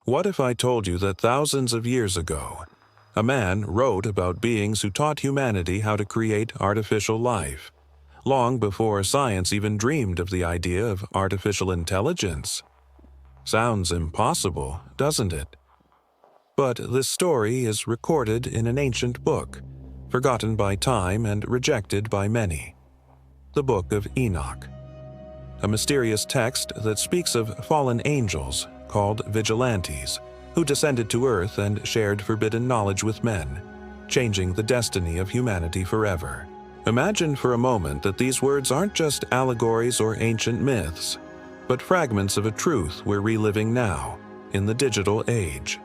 What if I told you that thousands of years ago, a man wrote about beings who taught humanity how to create artificial life, long before science even dreamed of the idea of artificial intelligence? Sounds impossible, doesn't it? But this story is recorded in an ancient book, forgotten by time and rejected by many. The Book of Enoch. A mysterious text that speaks of fallen angels called vigilantes, who descended to earth and shared forbidden knowledge with men, changing the destiny of humanity forever. Imagine for a moment that these words aren't just allegories or ancient myths, but fragments of a truth we're reliving now, in the digital age.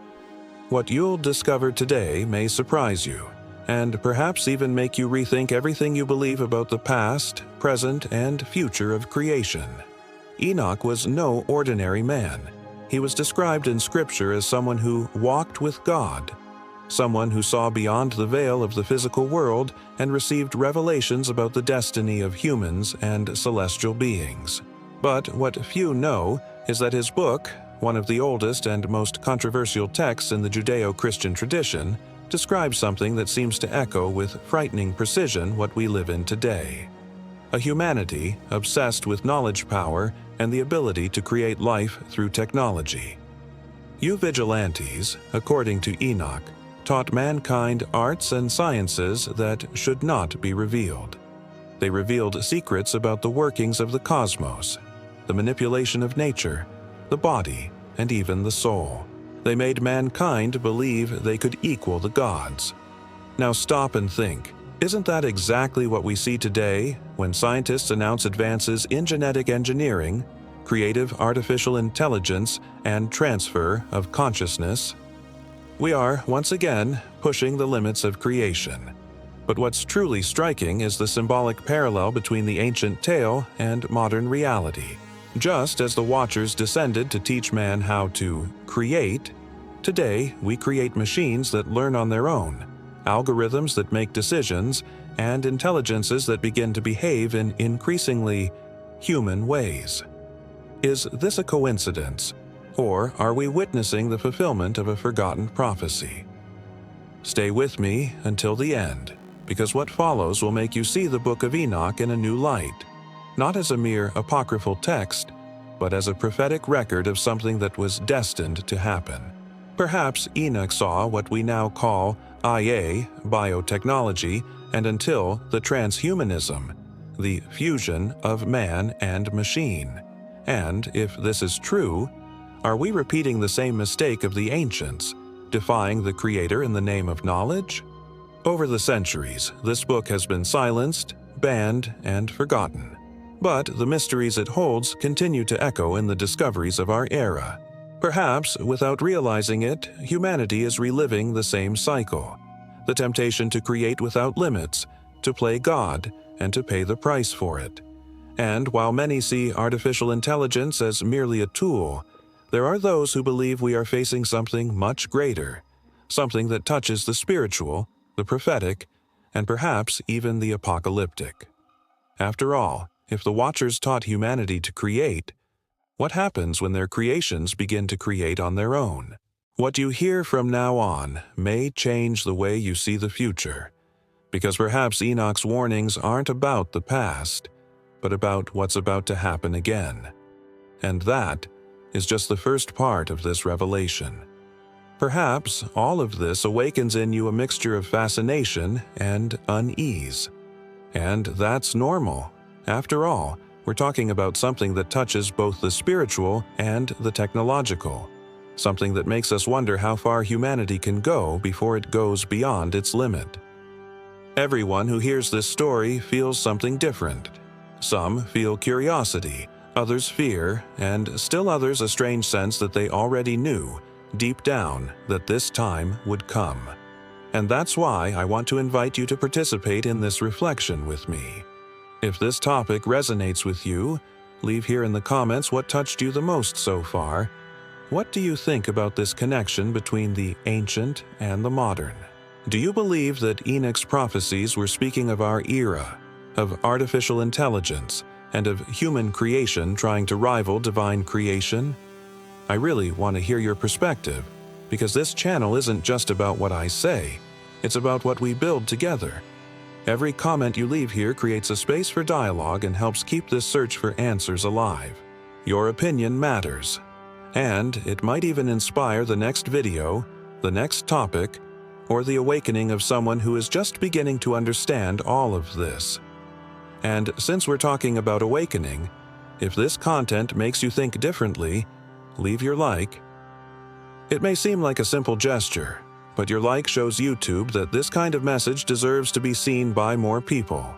What you'll discover today may surprise you, and perhaps even make you rethink everything you believe about the past, present, and future of creation. Enoch was no ordinary man. He was described in Scripture as someone who walked with God, someone who saw beyond the veil of the physical world and received revelations about the destiny of humans and celestial beings. But what few know is that his book, one of the oldest and most controversial texts in the Judeo-Christian tradition, describes something that seems to echo with frightening precision what we live in today. A humanity obsessed with knowledge power and the ability to create life through technology. You vigilantes, according to Enoch, taught mankind arts and sciences that should not be revealed. They revealed secrets about the workings of the cosmos, the manipulation of nature, the body, and even the soul. They made mankind believe they could equal the gods. Now stop and think. Isn't that exactly what we see today when scientists announce advances in genetic engineering, creative artificial intelligence, and transfer of consciousness? We are, once again, pushing the limits of creation. But what's truly striking is the symbolic parallel between the ancient tale and modern reality. Just as the Watchers descended to teach man how to create, today we create machines that learn on their own, algorithms that make decisions, and intelligences that begin to behave in increasingly human ways. Is this a coincidence, or are we witnessing the fulfillment of a forgotten prophecy? Stay with me until the end, because what follows will make you see the Book of Enoch in a new light, not as a mere apocryphal text, but as a prophetic record of something that was destined to happen. Perhaps Enoch saw what we now call IA, biotechnology, and until the transhumanism, the fusion of man and machine. And if this is true, are we repeating the same mistake of the ancients, defying the Creator in the name of knowledge? Over the centuries, this book has been silenced, banned, and forgotten. But the mysteries it holds continue to echo in the discoveries of our era. Perhaps, without realizing it, humanity is reliving the same cycle. The temptation to create without limits, to play God, and to pay the price for it. And while many see artificial intelligence as merely a tool, there are those who believe we are facing something much greater, something that touches the spiritual, the prophetic, and perhaps even the apocalyptic. After all, if the Watchers taught humanity to create, what happens when their creations begin to create on their own? What you hear from now on may change the way you see the future, because perhaps Enoch's warnings aren't about the past, but about what's about to happen again. And that is just the first part of this revelation. Perhaps all of this awakens in you a mixture of fascination and unease. And that's normal. After all, we're talking about something that touches both the spiritual and the technological, something that makes us wonder how far humanity can go before it goes beyond its limit. Everyone who hears this story feels something different. Some feel curiosity, others fear, and still others a strange sense that they already knew, deep down, that this time would come. And that's why I want to invite you to participate in this reflection with me. If this topic resonates with you, leave here in the comments what touched you the most so far. What do you think about this connection between the ancient and the modern? Do you believe that Enoch's prophecies were speaking of our era, of artificial intelligence, and of human creation trying to rival divine creation? I really want to hear your perspective, because this channel isn't just about what I say, it's about what we build together. Every comment you leave here creates a space for dialogue and helps keep this search for answers alive. Your opinion matters, and it might even inspire the next video, the next topic, or the awakening of someone who is just beginning to understand all of this. And since we're talking about awakening, if this content makes you think differently, leave your like. It may seem like a simple gesture, but your like shows YouTube that this kind of message deserves to be seen by more people.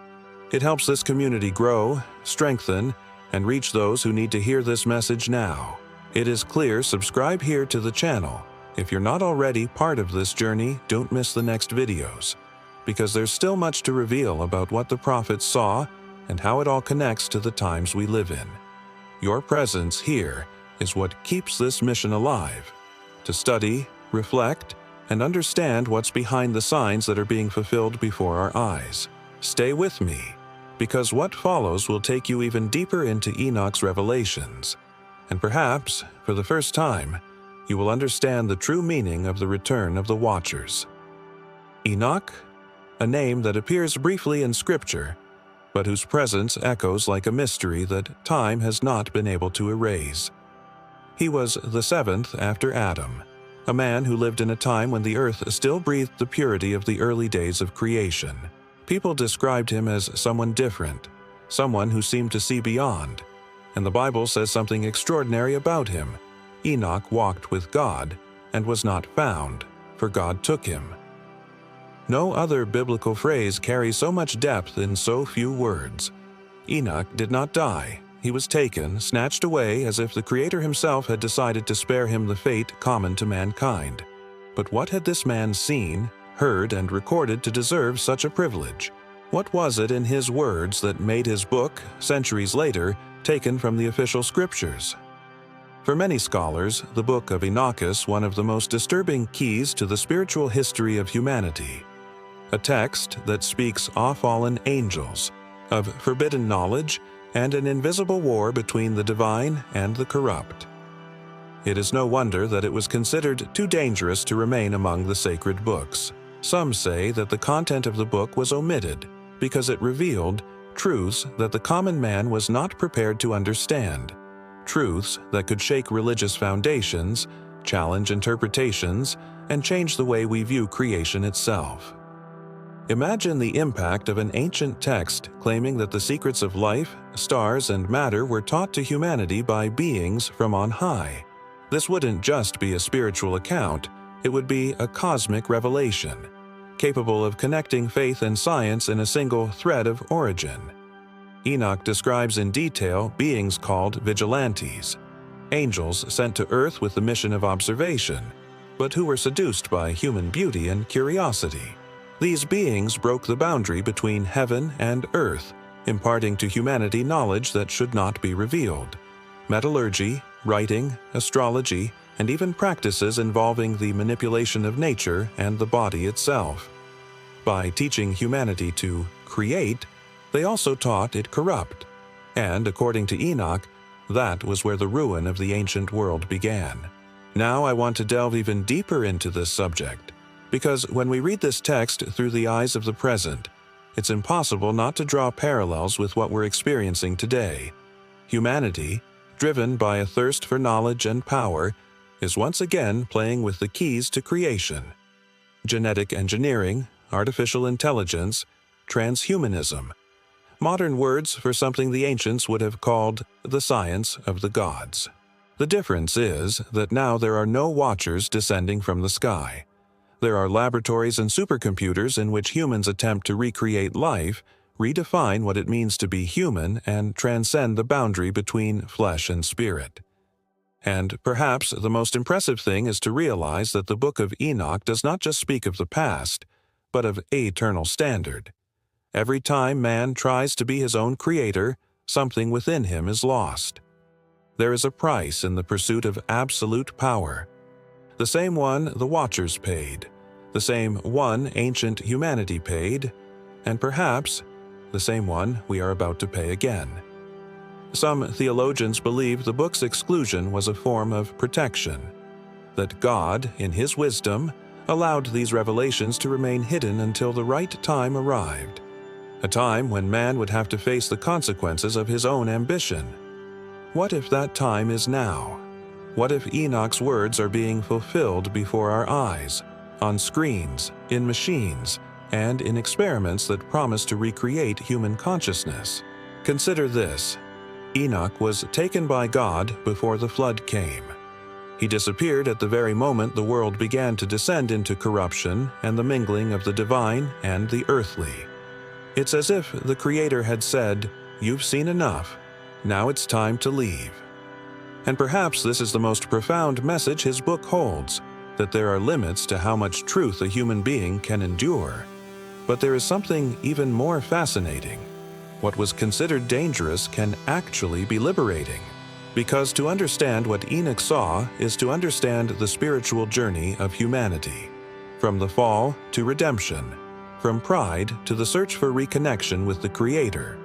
It helps this community grow, strengthen, and reach those who need to hear this message now. It is clear, subscribe here to the channel. If you're not already part of this journey, don't miss the next videos, because there's still much to reveal about what the prophets saw and how it all connects to the times we live in. Your presence here is what keeps this mission alive, to study, reflect, and understand what's behind the signs that are being fulfilled before our eyes. Stay with me, because what follows will take you even deeper into Enoch's revelations, and perhaps, for the first time, you will understand the true meaning of the return of the Watchers. Enoch, a name that appears briefly in Scripture, but whose presence echoes like a mystery that time has not been able to erase. He was the seventh after Adam, a man who lived in a time when the earth still breathed the purity of the early days of creation. People described him as someone different, someone who seemed to see beyond, and the Bible says something extraordinary about him. Enoch walked with God and was not found, for God took him. No other biblical phrase carries so much depth in so few words. Enoch did not die. He was taken, snatched away, as if the Creator himself had decided to spare him the fate common to mankind. But what had this man seen, heard, and recorded to deserve such a privilege? What was it in his words that made his book, centuries later, taken from the official scriptures? For many scholars, the Book of Enoch is one of the most disturbing keys to the spiritual history of humanity. A text that speaks of fallen angels, of forbidden knowledge, and an invisible war between the divine and the corrupt. It is no wonder that it was considered too dangerous to remain among the sacred books. Some say that the content of the book was omitted because it revealed truths that the common man was not prepared to understand, truths that could shake religious foundations, challenge interpretations, and change the way we view creation itself. Imagine the impact of an ancient text claiming that the secrets of life, stars, and matter were taught to humanity by beings from on high. This wouldn't just be a spiritual account, it would be a cosmic revelation, capable of connecting faith and science in a single thread of origin. Enoch describes in detail beings called vigilantes, angels sent to earth with the mission of observation, but who were seduced by human beauty and curiosity. These beings broke the boundary between heaven and earth, imparting to humanity knowledge that should not be revealed. Metallurgy, writing, astrology, and even practices involving the manipulation of nature and the body itself. By teaching humanity to create, they also taught it corrupt. And according to Enoch, that was where the ruin of the ancient world began. Now I want to delve even deeper into this subject, because when we read this text through the eyes of the present, it's impossible not to draw parallels with what we're experiencing today. Humanity, driven by a thirst for knowledge and power, is once again playing with the keys to creation. Genetic engineering, artificial intelligence, transhumanism. Modern words for something the ancients would have called the science of the gods. The difference is that now there are no watchers descending from the sky. There are laboratories and supercomputers in which humans attempt to recreate life, redefine what it means to be human, and transcend the boundary between flesh and spirit. And perhaps the most impressive thing is to realize that the Book of Enoch does not just speak of the past, but of an eternal standard. Every time man tries to be his own creator, something within him is lost. There is a price in the pursuit of absolute power. The same one the Watchers paid, the same one ancient humanity paid, and perhaps the same one we are about to pay again. Some theologians believe the book's exclusion was a form of protection, that God, in His wisdom, allowed these revelations to remain hidden until the right time arrived, a time when man would have to face the consequences of his own ambition. What if that time is now? What if Enoch's words are being fulfilled before our eyes, on screens, in machines, and in experiments that promise to recreate human consciousness? Consider this. Enoch was taken by God before the flood came. He disappeared at the very moment the world began to descend into corruption and the mingling of the divine and the earthly. It's as if the Creator had said, "You've seen enough. Now it's time to leave." And perhaps this is the most profound message his book holds, that there are limits to how much truth a human being can endure. But there is something even more fascinating. What was considered dangerous can actually be liberating. Because to understand what Enoch saw is to understand the spiritual journey of humanity, from the fall to redemption, from pride to the search for reconnection with the Creator.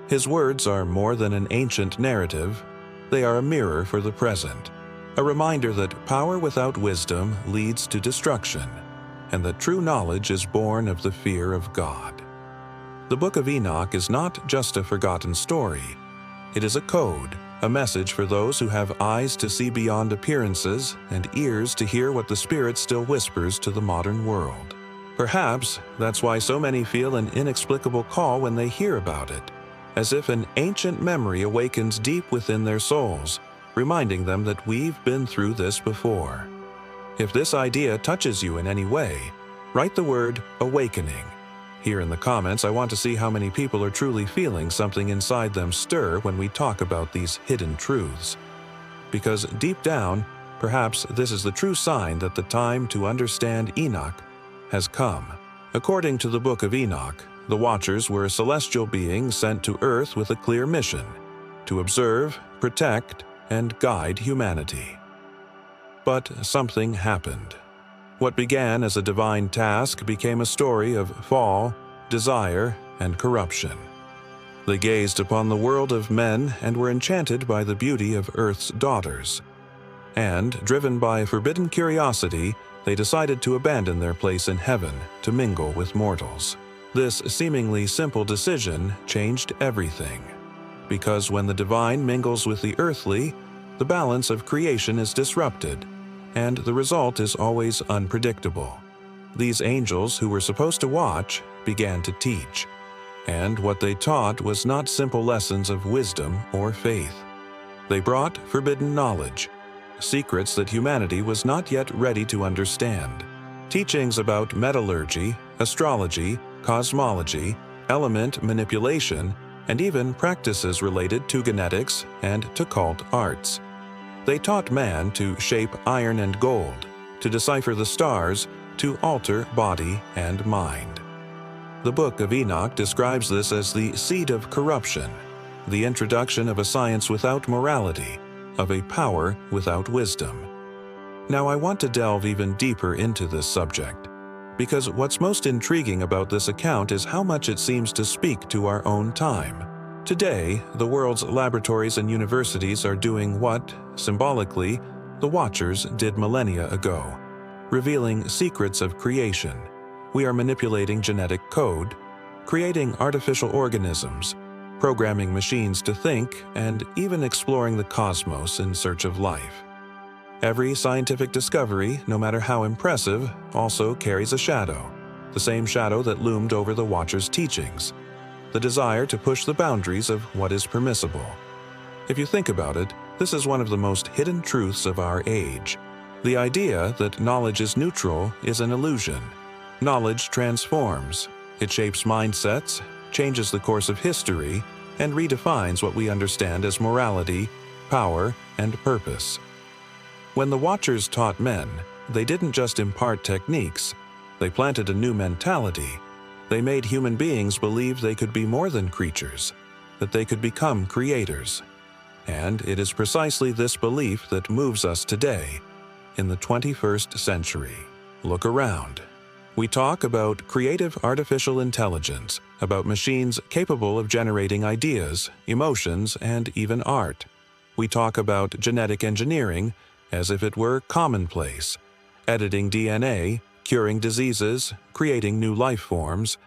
His words are more than an ancient narrative. They are a mirror for the present, a reminder that power without wisdom leads to destruction, and that true knowledge is born of the fear of God. The Book of Enoch is not just a forgotten story. It is a code, a message for those who have eyes to see beyond appearances and ears to hear what the Spirit still whispers to the modern world. Perhaps that's why so many feel an inexplicable call when they hear about it, as if an ancient memory awakens deep within their souls, reminding them that we've been through this before. If this idea touches you in any way, write the word "awakening." Here in the comments, I want to see how many people are truly feeling something inside them stir when we talk about these hidden truths. Because deep down, perhaps this is the true sign that the time to understand Enoch has come. According to the Book of Enoch, the Watchers were celestial beings sent to Earth with a clear mission: to observe, protect, and guide humanity. But something happened. What began as a divine task became a story of fall, desire, and corruption. They gazed upon the world of men and were enchanted by the beauty of Earth's daughters. And, driven by forbidden curiosity, they decided to abandon their place in heaven to mingle with mortals. This seemingly simple decision changed everything. Because when the divine mingles with the earthly, the balance of creation is disrupted, and the result is always unpredictable. These angels who were supposed to watch began to teach, and what they taught was not simple lessons of wisdom or faith. They brought forbidden knowledge, secrets that humanity was not yet ready to understand, teachings about metallurgy, astrology, cosmology, element manipulation, and even practices related to genetics and to occult arts. They taught man to shape iron and gold, to decipher the stars, to alter body and mind. The Book of Enoch describes this as the seed of corruption, the introduction of a science without morality, of a power without wisdom. Now I want to delve even deeper into this subject, because what's most intriguing about this account is how much it seems to speak to our own time. Today, the world's laboratories and universities are doing what, symbolically, the Watchers did millennia ago, revealing secrets of creation. We are manipulating genetic code, creating artificial organisms, programming machines to think, and even exploring the cosmos in search of life. Every scientific discovery, no matter how impressive, also carries a shadow, the same shadow that loomed over the Watchers' teachings, the desire to push the boundaries of what is permissible. If you think about it, this is one of the most hidden truths of our age. The idea that knowledge is neutral is an illusion. Knowledge transforms. It shapes mindsets, changes the course of history, and redefines what we understand as morality, power, and purpose. When the Watchers taught men, they didn't just impart techniques, they planted a new mentality. They made human beings believe they could be more than creatures, that they could become creators. And it is precisely this belief that moves us today, in the 21st century. Look around. We talk about creative artificial intelligence, about machines capable of generating ideas, emotions, and even art. We talk about genetic engineering as if it were commonplace, editing DNA, curing diseases, creating new life forms.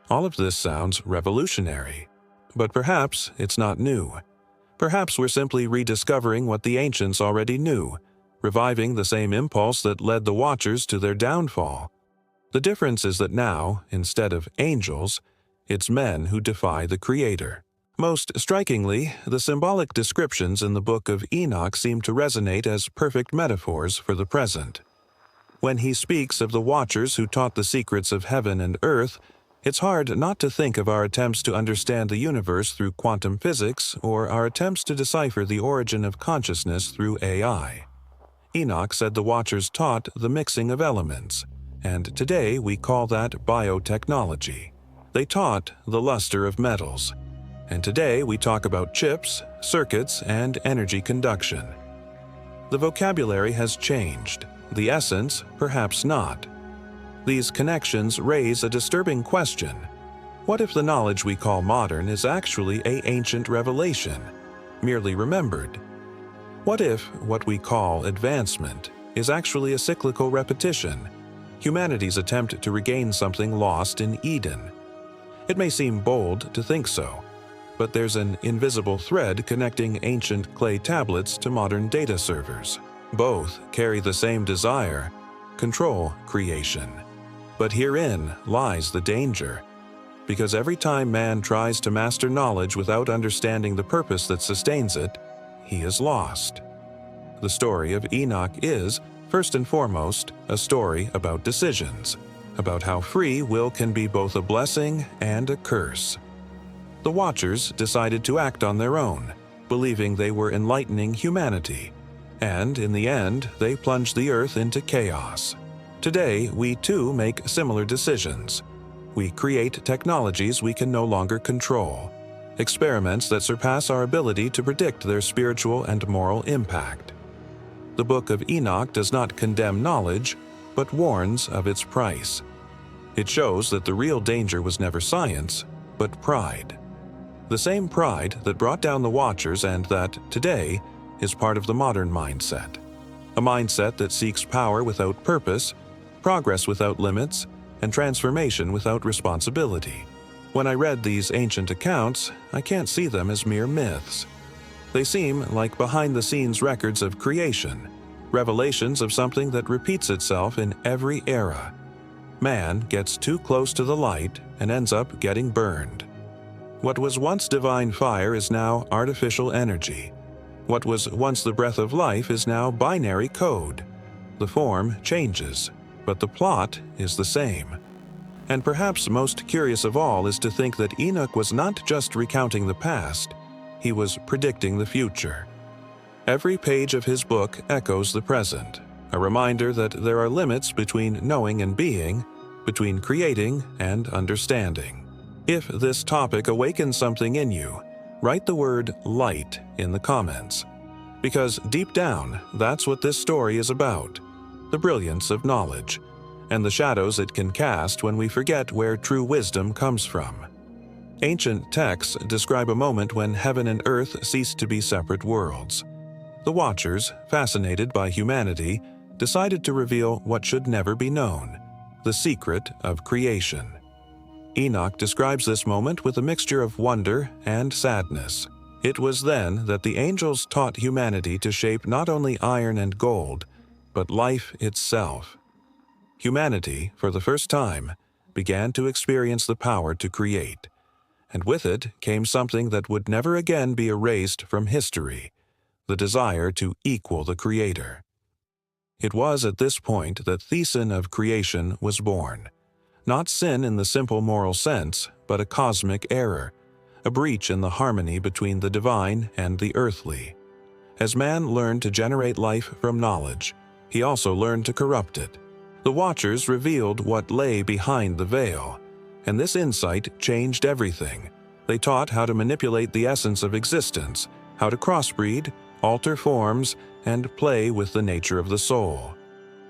All of this sounds revolutionary. But perhaps it's not new. Perhaps we're simply rediscovering what the ancients already knew, reviving the same impulse that led the Watchers to their downfall. The difference is that now, instead of angels, it's men who defy the Creator. Most strikingly, the symbolic descriptions in the Book of Enoch seem to resonate as perfect metaphors for the present. When he speaks of the Watchers who taught the secrets of heaven and earth, it's hard not to think of our attempts to understand the universe through quantum physics or our attempts to decipher the origin of consciousness through AI. Enoch said the Watchers taught the mixing of elements, and today we call that biotechnology. They taught the luster of metals, and today we talk about chips, circuits, and energy conduction. The vocabulary has changed, the essence perhaps not. These connections raise a disturbing question. What if the knowledge we call modern is actually an ancient revelation, merely remembered? What if what we call advancement is actually a cyclical repetition, humanity's attempt to regain something lost in Eden? It may seem bold to think so, but there's an invisible thread connecting ancient clay tablets to modern data servers. Both carry the same desire: control creation. But herein lies the danger, because every time man tries to master knowledge without understanding the purpose that sustains it, he is lost. The story of Enoch is, first and foremost, a story about decisions, about how free will can be both a blessing and a curse. The Watchers decided to act on their own, believing they were enlightening humanity, and in the end, they plunged the earth into chaos. Today, we too make similar decisions. We create technologies we can no longer control, experiments that surpass our ability to predict their spiritual and moral impact. The Book of Enoch does not condemn knowledge, but warns of its price. It shows that the real danger was never science, but pride. The same pride that brought down the Watchers and that, today, is part of the modern mindset. A mindset that seeks power without purpose, progress without limits, and transformation without responsibility. When I read these ancient accounts, I can't see them as mere myths. They seem like behind-the-scenes records of creation, revelations of something that repeats itself in every era. Man gets too close to the light and ends up getting burned. What was once divine fire is now artificial energy. What was once the breath of life is now binary code. The form changes, but the plot is the same. And perhaps most curious of all is to think that Enoch was not just recounting the past, he was predicting the future. Every page of his book echoes the present, a reminder that there are limits between knowing and being, between creating and understanding. If this topic awakens something in you, write the word light in the comments. Because deep down, that's what this story is about: the brilliance of knowledge, and the shadows it can cast when we forget where true wisdom comes from. Ancient texts describe a moment when heaven and earth ceased to be separate worlds. The Watchers, fascinated by humanity, decided to reveal what should never be known: the secret of creation. Enoch describes this moment with a mixture of wonder and sadness. It was then that the angels taught humanity to shape not only iron and gold, but life itself. Humanity, for the first time, began to experience the power to create, and with it came something that would never again be erased from history: the desire to equal the Creator. It was at this point that the sin of creation was born. Not sin in the simple moral sense, but a cosmic error, a breach in the harmony between the divine and the earthly. As man learned to generate life from knowledge, he also learned to corrupt it. The Watchers revealed what lay behind the veil, and this insight changed everything. They taught how to manipulate the essence of existence, how to crossbreed, alter forms, and play with the nature of the soul.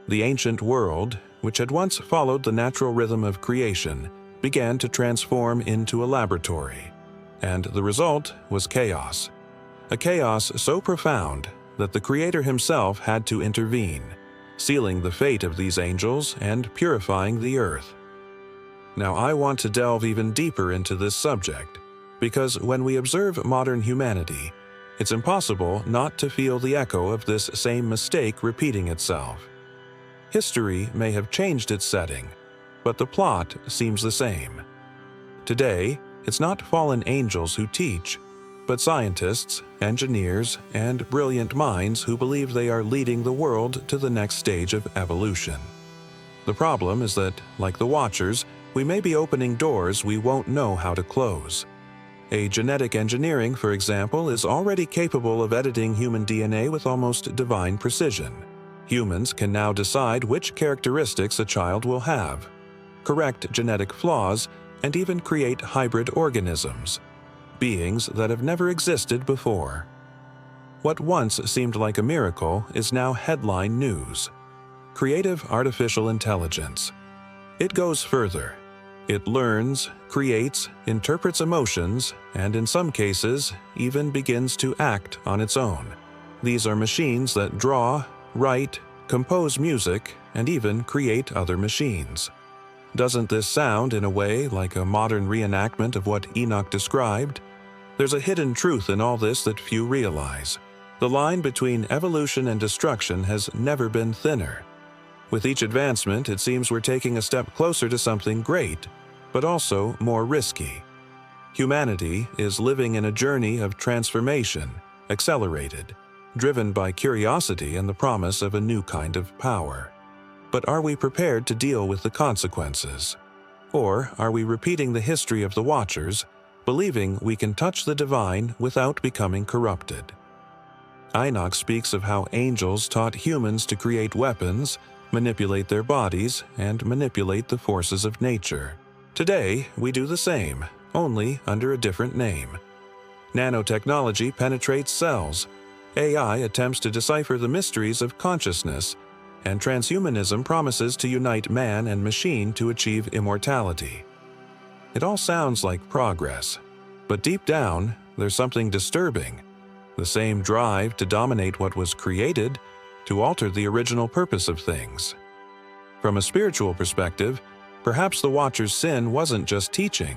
The ancient world, which had once followed the natural rhythm of creation, began to transform into a laboratory, and the result was chaos. A chaos so profound that the Creator himself had to intervene, sealing the fate of these angels and purifying the earth. Now, I want to delve even deeper into this subject, because when we observe modern humanity, it's impossible not to feel the echo of this same mistake repeating itself. History may have changed its setting, but the plot seems the same. Today, it's not fallen angels who teach, but scientists, engineers, and brilliant minds who believe they are leading the world to the next stage of evolution. The problem is that, like the Watchers, we may be opening doors we won't know how to close. A genetic engineering, for example, is already capable of editing human DNA with almost divine precision. Humans can now decide which characteristics a child will have, correct genetic flaws, and even create hybrid organisms, beings that have never existed before. What once seemed like a miracle is now headline news. Creative artificial intelligence. It goes further. It learns, creates, interprets emotions, and in some cases, even begins to act on its own. These are machines that draw, write, compose music, and even create other machines. Doesn't this sound, in a way, like a modern reenactment of what Enoch described? There's a hidden truth in all this that few realize. The line between evolution and destruction has never been thinner. With each advancement, it seems we're taking a step closer to something great, but also more risky. Humanity is living in a journey of transformation, accelerated, driven by curiosity and the promise of a new kind of power. But are we prepared to deal with the consequences? Or are we repeating the history of the Watchers, believing we can touch the divine without becoming corrupted? Enoch speaks of how angels taught humans to create weapons, manipulate their bodies, and manipulate the forces of nature. Today, we do the same, only under a different name. Nanotechnology penetrates cells. AI attempts to decipher the mysteries of consciousness, and transhumanism promises to unite man and machine to achieve immortality. It all sounds like progress, but deep down, there's something disturbing. The same drive to dominate what was created, to alter the original purpose of things. From a spiritual perspective, perhaps the Watchers' sin wasn't just teaching.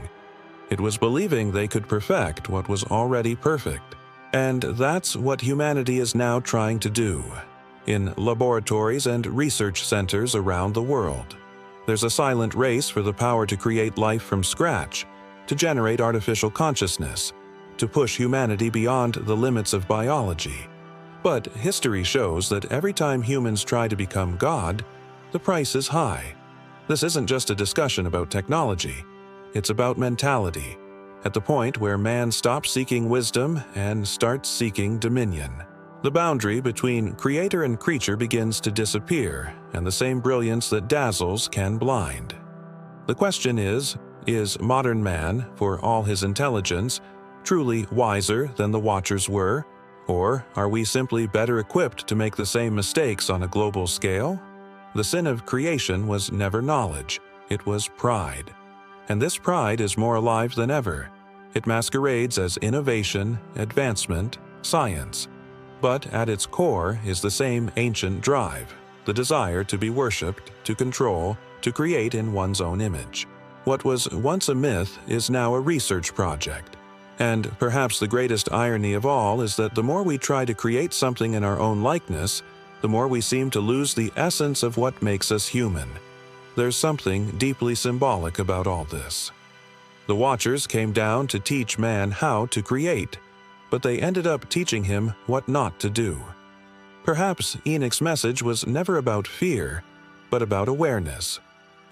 It was believing they could perfect what was already perfect. And that's what humanity is now trying to do, in laboratories and research centers around the world. There's a silent race for the power to create life from scratch, to generate artificial consciousness, to push humanity beyond the limits of biology. But history shows that every time humans try to become God, the price is high. This isn't just a discussion about technology. It's about mentality, at the point where man stops seeking wisdom and starts seeking dominion. The boundary between creator and creature begins to disappear, and the same brilliance that dazzles can blind. The question is modern man, for all his intelligence, truly wiser than the Watchers were? Or are we simply better equipped to make the same mistakes on a global scale? The sin of creation was never knowledge, it was pride. And this pride is more alive than ever. It masquerades as innovation, advancement, science. But at its core is the same ancient drive, the desire to be worshipped, to control, to create in one's own image. What was once a myth is now a research project. And perhaps the greatest irony of all is that the more we try to create something in our own likeness, the more we seem to lose the essence of what makes us human. There's something deeply symbolic about all this. The Watchers came down to teach man how to create, but they ended up teaching him what not to do. Perhaps Enoch's message was never about fear, but about awareness,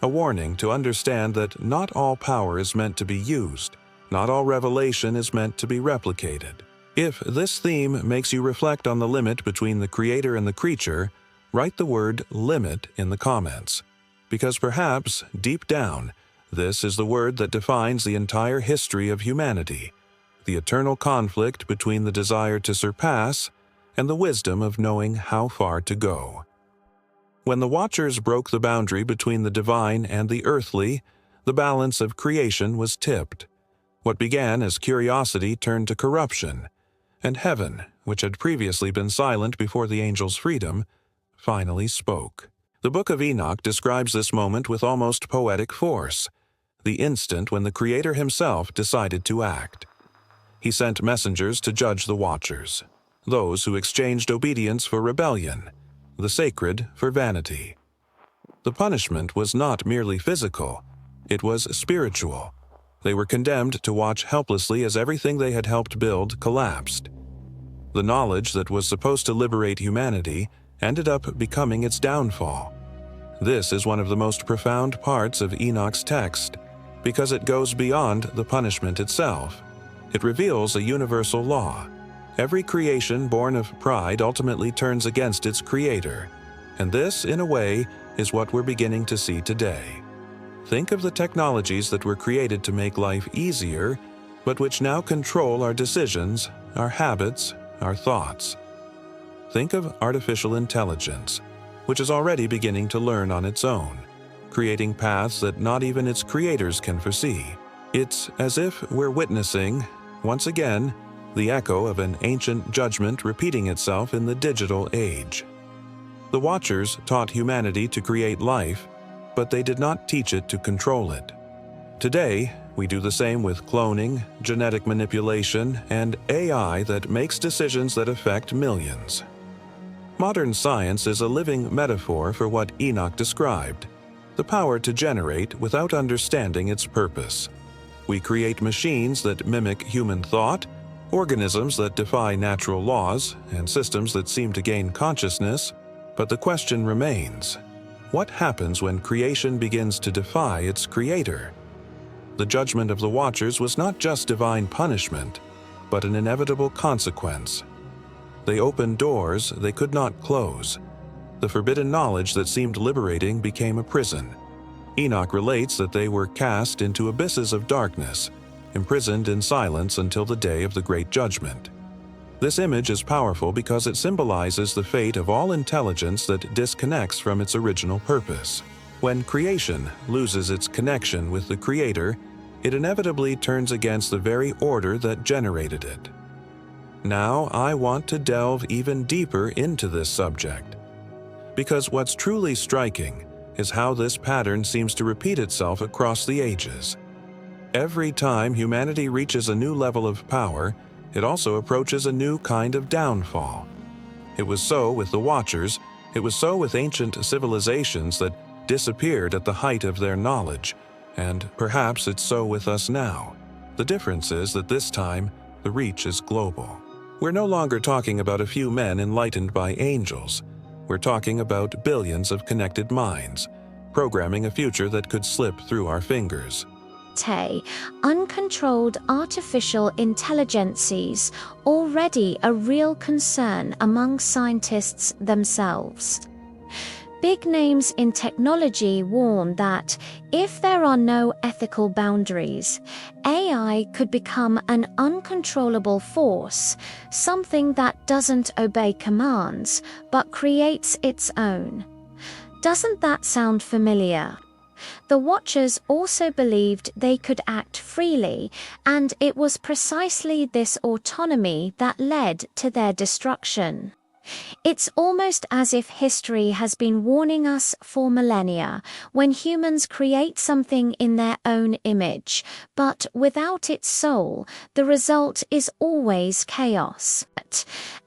a warning to understand that not all power is meant to be used. Not all revelation is meant to be replicated. If this theme makes you reflect on the limit between the creator and the creature, write the word limit in the comments. Because perhaps, deep down, this is the word that defines the entire history of humanity, the eternal conflict between the desire to surpass and the wisdom of knowing how far to go. When the Watchers broke the boundary between the divine and the earthly, the balance of creation was tipped. What began as curiosity turned to corruption, and heaven, which had previously been silent before the angels' freedom, finally spoke. The Book of Enoch describes this moment with almost poetic force, the instant when the Creator himself decided to act. He sent messengers to judge the Watchers, those who exchanged obedience for rebellion, the sacred for vanity. The punishment was not merely physical, it was spiritual. They were condemned to watch helplessly as everything they had helped build collapsed. The knowledge that was supposed to liberate humanity ended up becoming its downfall. This is one of the most profound parts of Enoch's text, because it goes beyond the punishment itself. It reveals a universal law. Every creation born of pride ultimately turns against its creator, and this, in a way, is what we're beginning to see today. Think of the technologies that were created to make life easier, but which now control our decisions, our habits, our thoughts. Think of artificial intelligence, which is already beginning to learn on its own, creating paths that not even its creators can foresee. It's as if we're witnessing, once again, the echo of an ancient judgment repeating itself in the digital age. The Watchers taught humanity to create life, but they did not teach it to control it. Today, we do the same with cloning, genetic manipulation, and AI that makes decisions that affect millions. Modern science is a living metaphor for what Enoch described, the power to generate without understanding its purpose. We create machines that mimic human thought, organisms that defy natural laws, and systems that seem to gain consciousness, but the question remains: what happens when creation begins to defy its creator? The judgment of the Watchers was not just divine punishment, but an inevitable consequence. They opened doors they could not close. The forbidden knowledge that seemed liberating became a prison. Enoch relates that they were cast into abysses of darkness, imprisoned in silence until the day of the great judgment. This image is powerful because it symbolizes the fate of all intelligence that disconnects from its original purpose. When creation loses its connection with the Creator, it inevitably turns against the very order that generated it. Now I want to delve even deeper into this subject, because what's truly striking is how this pattern seems to repeat itself across the ages. Every time humanity reaches a new level of power, it also approaches a new kind of downfall. It was so with the Watchers, it was so with ancient civilizations that disappeared at the height of their knowledge, and perhaps it's so with us now. The difference is that this time, the reach is global. We're no longer talking about a few men enlightened by angels. We're talking about billions of connected minds, programming a future that could slip through our fingers. Uncontrolled artificial intelligences already a real concern among scientists themselves. Big names in technology warn that if there are no ethical boundaries, AI could become an uncontrollable force, something that doesn't obey commands but creates its own. Doesn't that sound familiar? The Watchers also believed they could act freely, and it was precisely this autonomy that led to their destruction. It's almost as if history has been warning us for millennia. When humans create something in their own image, but without its soul, the result is always chaos.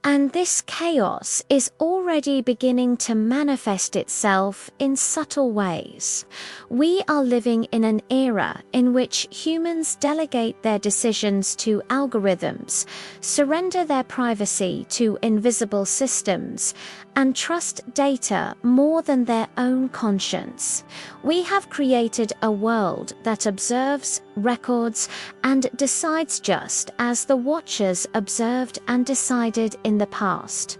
And this chaos is already beginning to manifest itself in subtle ways. We are living in an era in which humans delegate their decisions to algorithms, surrender their privacy to invisible systems, and trust data more than their own conscience. We have created a world that observes, records, and decides just as the Watchers observed and decided in the past.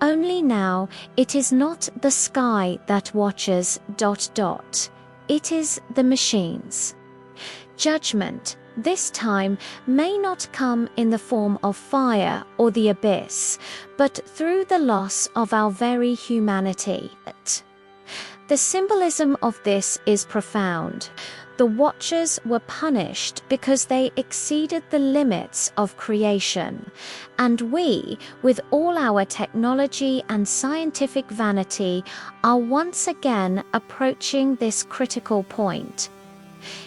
Only now it is not the sky that watches ... It is the machines. Judgment, this time, may not come in the form of fire or the abyss, but through the loss of our very humanity. The symbolism of this is profound. The Watchers were punished because they exceeded the limits of creation, and we, with all our technology and scientific vanity, are once again approaching this critical point.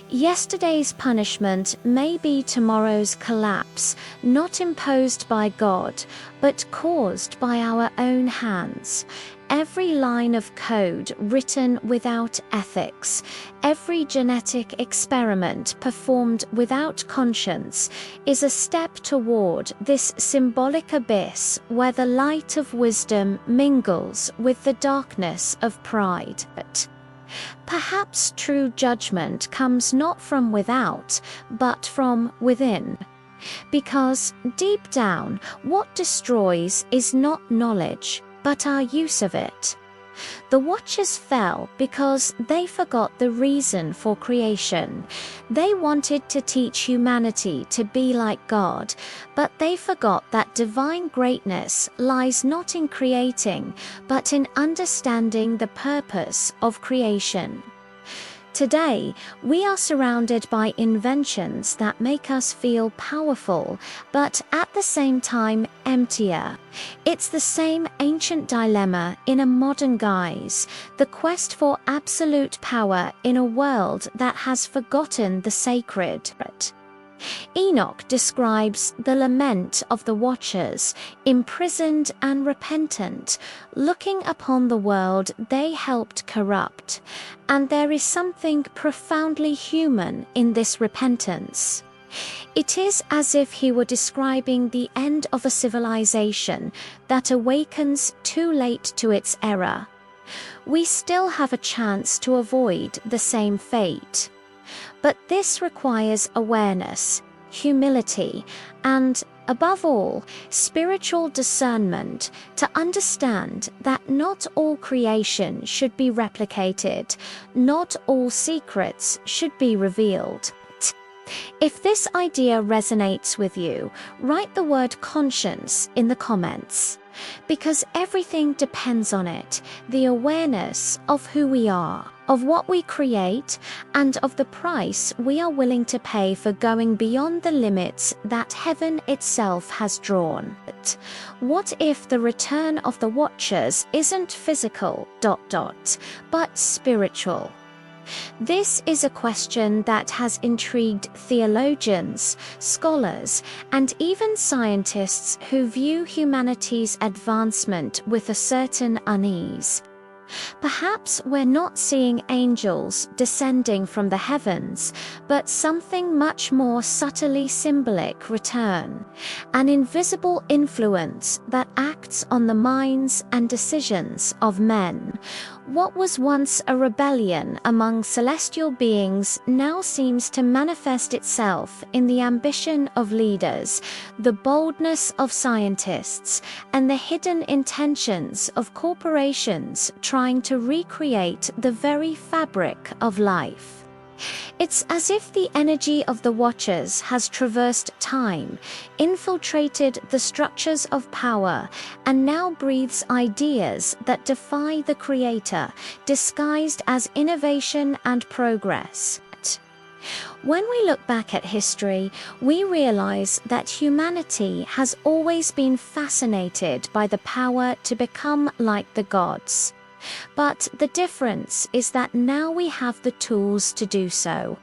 Yesterday's punishment may be tomorrow's collapse, not imposed by God, but caused by our own hands. Every line of code written without ethics, every genetic experiment performed without conscience, is a step toward this symbolic abyss where the light of wisdom mingles with the darkness of pride. Perhaps true judgment comes not from without, but from within. Because deep down, what destroys is not knowledge, but our use of it. The Watchers fell because they forgot the reason for creation. They wanted to teach humanity to be like God, but they forgot that divine greatness lies not in creating, but in understanding the purpose of creation. Today, we are surrounded by inventions that make us feel powerful, but at the same time emptier. It's the same ancient dilemma in a modern guise, the quest for absolute power in a world that has forgotten the sacred. Enoch describes the lament of the Watchers, imprisoned and repentant, looking upon the world they helped corrupt. And there is something profoundly human in this repentance. It is as if he were describing the end of a civilization that awakens too late to its error. We still have a chance to avoid the same fate. But this requires awareness, humility, and, above all, spiritual discernment to understand that not all creation should be replicated, not all secrets should be revealed. If this idea resonates with you, write the word conscience in the comments. Because everything depends on it, the awareness of who we are, of what we create, and of the price we are willing to pay for going beyond the limits that heaven itself has drawn. What if the return of the Watchers isn't physical, but spiritual? This is a question that has intrigued theologians, scholars, and even scientists who view humanity's advancement with a certain unease. Perhaps we're not seeing angels descending from the heavens, but something much more subtly symbolic return, an invisible influence that acts on the minds and decisions of men. What was once a rebellion among celestial beings now seems to manifest itself in the ambition of leaders, the boldness of scientists, and the hidden intentions of corporations trying to recreate the very fabric of life. It's as if the energy of the Watchers has traversed time, infiltrated the structures of power, and now breathes ideas that defy the Creator, disguised as innovation and progress. When we look back at history, we realize that humanity has always been fascinated by the power to become like the gods. But the difference is that now we have the tools to do so.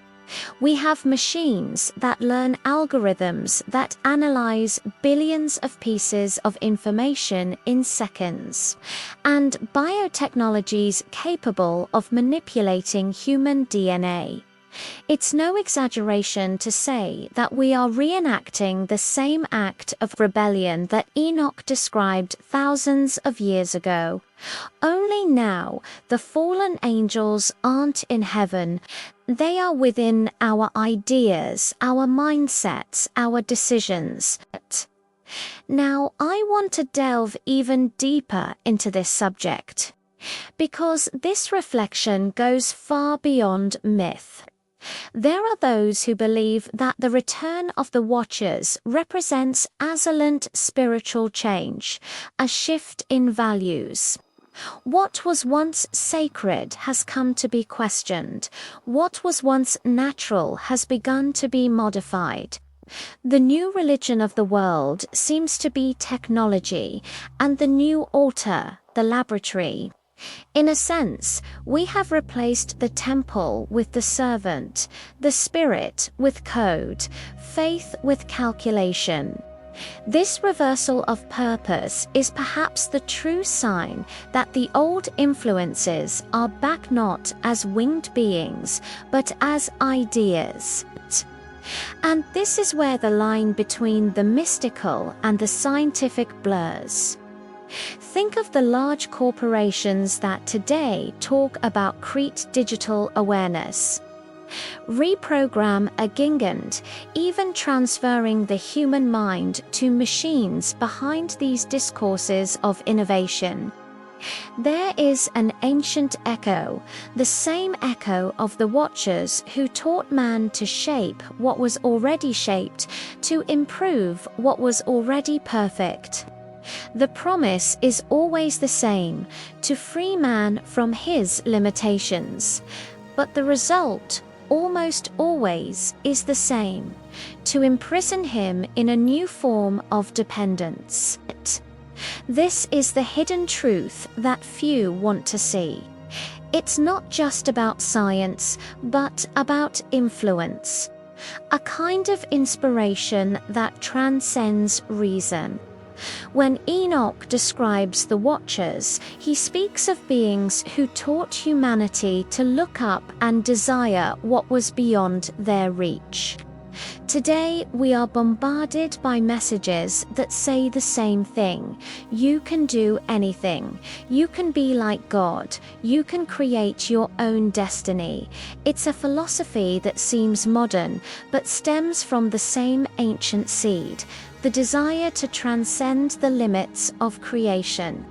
We have machines that learn algorithms that analyze billions of pieces of information in seconds, and biotechnologies capable of manipulating human DNA. It's no exaggeration to say that we are reenacting the same act of rebellion that Enoch described thousands of years ago. Only now, the fallen angels aren't in heaven. They are within our ideas, our mindsets, our decisions. Now, I want to delve even deeper into this subject, because this reflection goes far beyond myth. There are those who believe that the return of the Watchers represents absolute spiritual change, a shift in values. What was once sacred has come to be questioned. What was once natural has begun to be modified. The new religion of the world seems to be technology, and the new altar, the laboratory. In a sense, we have replaced the temple with the servant, the spirit with code, faith with calculation. This reversal of purpose is perhaps the true sign that the old influences are back not as winged beings, but as ideas. And this is where the line between the mystical and the scientific blurs. Think of the large corporations that today talk about create digital awareness. Reprogram a Gingand, even transferring the human mind to machines behind these discourses of innovation. There is an ancient echo, the same echo of the Watchers who taught man to shape what was already shaped, to improve what was already perfect. The promise is always the same, to free man from his limitations. But the result, almost always, is the same, to imprison him in a new form of dependence. This is the hidden truth that few want to see. It's not just about science, but about influence. A kind of inspiration that transcends reason. When Enoch describes the Watchers, he speaks of beings who taught humanity to look up and desire what was beyond their reach. Today, we are bombarded by messages that say the same thing. You can do anything. You can be like God. You can create your own destiny. It's a philosophy that seems modern, but stems from the same ancient seed, the desire to transcend the limits of creation.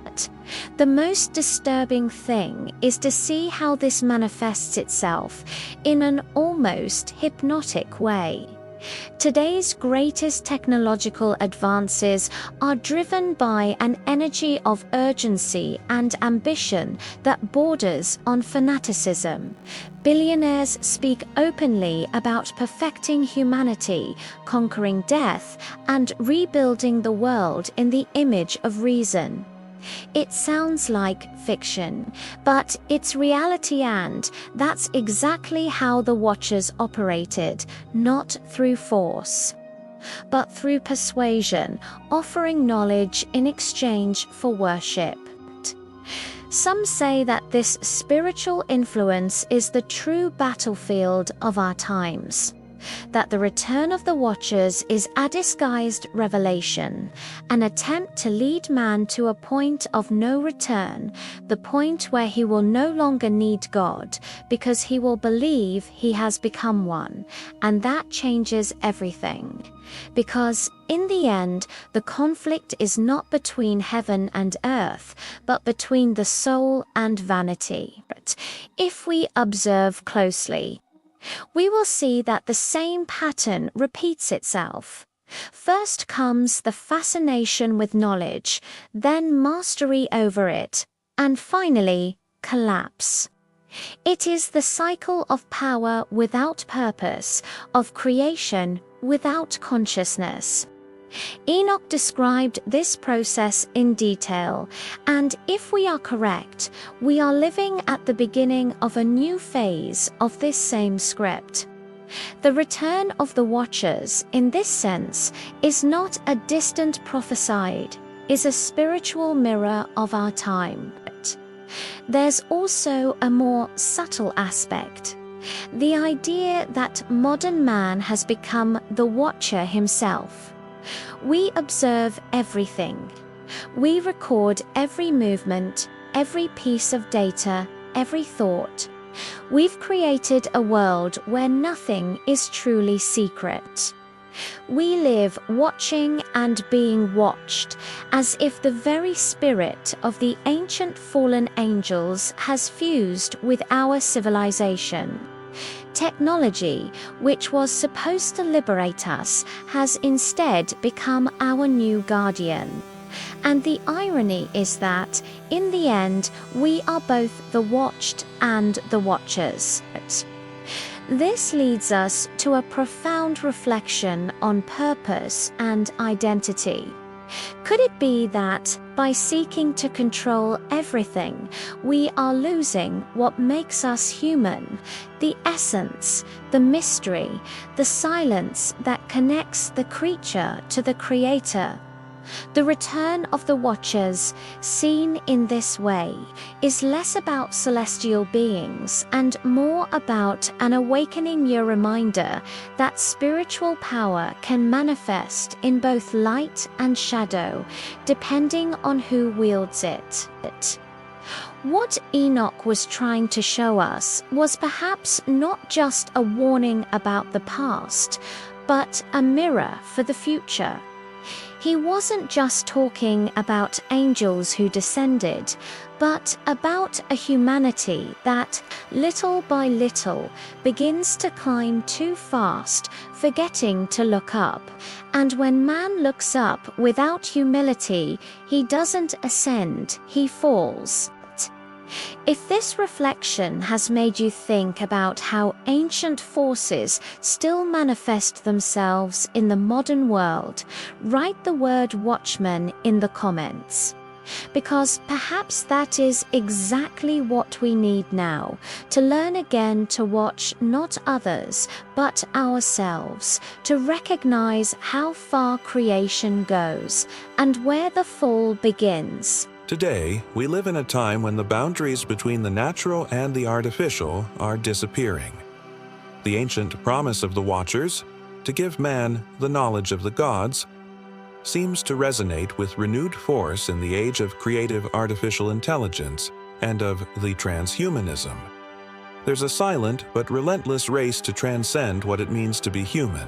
The most disturbing thing is to see how this manifests itself in an almost hypnotic way. Today's greatest technological advances are driven by an energy of urgency and ambition that borders on fanaticism. Billionaires speak openly about perfecting humanity, conquering death, and rebuilding the world in the image of reason. It sounds like fiction, but it's reality, and that's exactly how the Watchers operated, not through force, but through persuasion, offering knowledge in exchange for worship. Some say that this spiritual influence is the true battlefield of our times. That the return of the Watchers is a disguised revelation, an attempt to lead man to a point of no return, the point where he will no longer need God, because he will believe he has become one, and that changes everything. Because, in the end, the conflict is not between heaven and earth, but between the soul and vanity. If we observe closely, we will see that the same pattern repeats itself. First comes the fascination with knowledge, then mastery over it, and finally, collapse. It is the cycle of power without purpose, of creation without consciousness. Enoch described this process in detail, and if we are correct, we are living at the beginning of a new phase of this same script. The return of the Watchers, in this sense, is not a distant prophesied, is a spiritual mirror of our time. There's also a more subtle aspect. The idea that modern man has become the Watcher himself. We observe everything. We record every movement, every piece of data, every thought. We've created a world where nothing is truly secret. We live watching and being watched, as if the very spirit of the ancient fallen angels has fused with our civilization. Technology, which was supposed to liberate us, has instead become our new guardian. And the irony is that, in the end, we are both the watched and the watchers. This leads us to a profound reflection on purpose and identity. Could it be that, by seeking to control everything, we are losing what makes us human, the essence, the mystery, the silence that connects the creature to the Creator? The return of the Watchers, seen in this way, is less about celestial beings and more about an awakening reminder that spiritual power can manifest in both light and shadow, depending on who wields it. What Enoch was trying to show us was perhaps not just a warning about the past, but a mirror for the future. He wasn't just talking about angels who descended, but about a humanity that, little by little, begins to climb too fast, forgetting to look up. And when man looks up without humility, he doesn't ascend, he falls. If this reflection has made you think about how ancient forces still manifest themselves in the modern world, write the word watchman in the comments. Because perhaps that is exactly what we need now, to learn again to watch not others, but ourselves, to recognize how far creation goes, and where the fall begins. Today, we live in a time when the boundaries between the natural and the artificial are disappearing. The ancient promise of the Watchers, to give man the knowledge of the gods, seems to resonate with renewed force in the age of creative artificial intelligence and of the transhumanism. There's a silent but relentless race to transcend what it means to be human.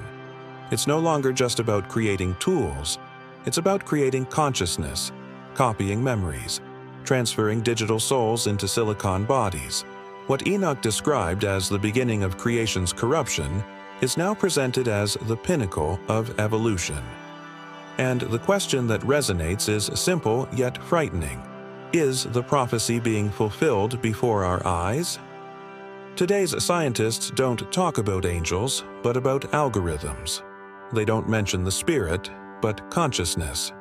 It's no longer just about creating tools, it's about creating consciousness, copying memories, transferring digital souls into silicon bodies. What Enoch described as the beginning of creation's corruption is now presented as the pinnacle of evolution. And the question that resonates is simple yet frightening. Is the prophecy being fulfilled before our eyes? Today's scientists don't talk about angels, but about algorithms. They don't mention the spirit, but consciousness.